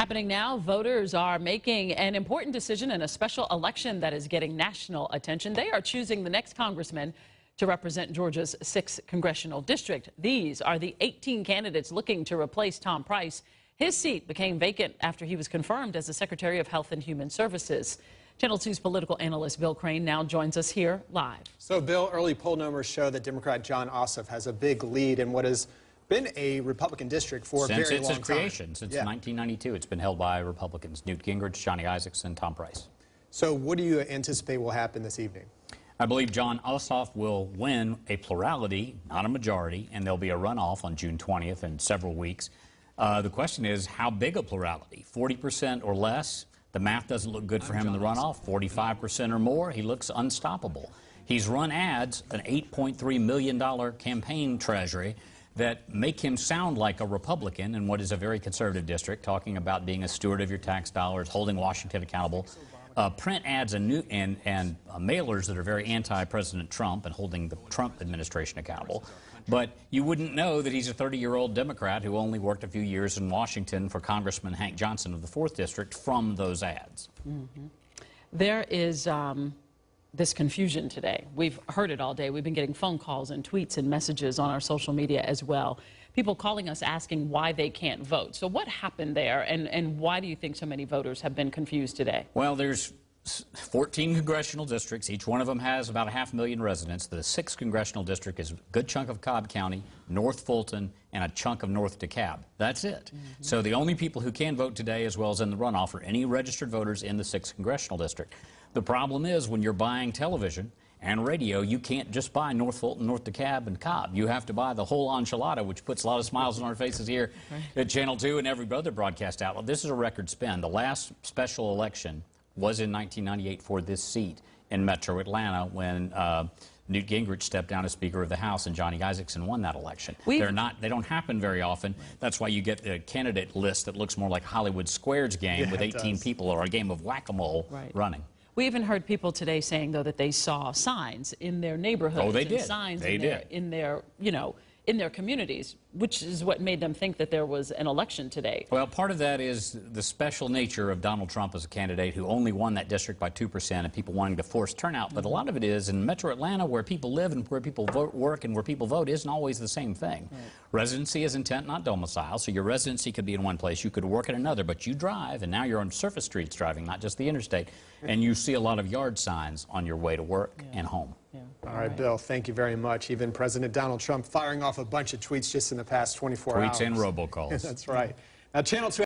Happening now, voters are making an important decision in a special election that is getting national attention. They are choosing the next congressman to represent Georgia's 6th Congressional District. These are the 18 candidates looking to replace Tom Price. His seat became vacant after he was confirmed as the Secretary of Health and Human Services. Channel 2's political analyst Bill Crane now joins us here live. So, Bill, early poll numbers show that Democrat John Ossoff has a big lead in what has been a Republican district for a very long time. Since its creation, since 1992, it's been held by Republicans: Newt Gingrich, Johnny Isakson, and Tom Price. So what do you anticipate will happen this evening? I believe John Ossoff will win a plurality, not a majority, and there'll be a runoff on June 20th in several weeks. The question is, how big a plurality? 40% or less? The math doesn't look good for him in the runoff. 45% or more? He looks unstoppable. He's run ads, an $8.3 million campaign treasury, that make him sound like a Republican in what is a very conservative district, talking about being a steward of your tax dollars, holding Washington accountable. Print ads and mailers that are very anti-President Trump and holding the Trump administration accountable. But you wouldn't know that he's a 30-year-old Democrat who only worked a few years in Washington for Congressman Hank Johnson of the 4th District from those ads. There is this confusion today. We've heard it all day. We've been getting phone calls and tweets and messages on our social media as well. People calling us asking why they can't vote. So what happened there, and why do you think so many voters have been confused today? Well, there's 14 congressional districts. Each one of them has about 500,000 residents. The 6th congressional district is a good chunk of Cobb County, North Fulton, and a chunk of North DeKalb. That's it. So the only people who can vote today, as well as in the runoff, are any registered voters in the 6th congressional district. The problem is, when you're buying television and radio, you can't just buy North Fulton, North DeKalb, and Cobb. You have to buy the whole enchilada, which puts a lot of smiles on our faces here at Channel 2 and every other broadcast outlet. This is a record spend. The last special election was in 1998 for this seat in Metro Atlanta when Newt Gingrich stepped down as Speaker of the House and Johnny Isakson won that election. They don't happen very often. That's why you get the candidate list that looks more like Hollywood Squares game with 18 people, or a game of whack-a-mole running. We even heard people today saying, though, that they saw signs in their neighborhoods. Oh, they did. Signs they did. in their communities, which is what made them think that there was an election today. Well, part of that is the special nature of Donald Trump as a candidate who only won that district by 2% and people wanting to force turnout. But a lot of it is in Metro Atlanta, where people live and where people work and where people vote isn't always the same thing. Residency is intent, not domicile. So your residency could be in one place, you could work in another, but you drive, and now you're on surface streets driving, not just the interstate, and you see a lot of yard signs on your way to work and home. All right, Bill, thank you very much. Even President Donald Trump firing off a bunch of tweets just in the past 24 hours. Tweets and robocalls. That's right. Now, Channel 2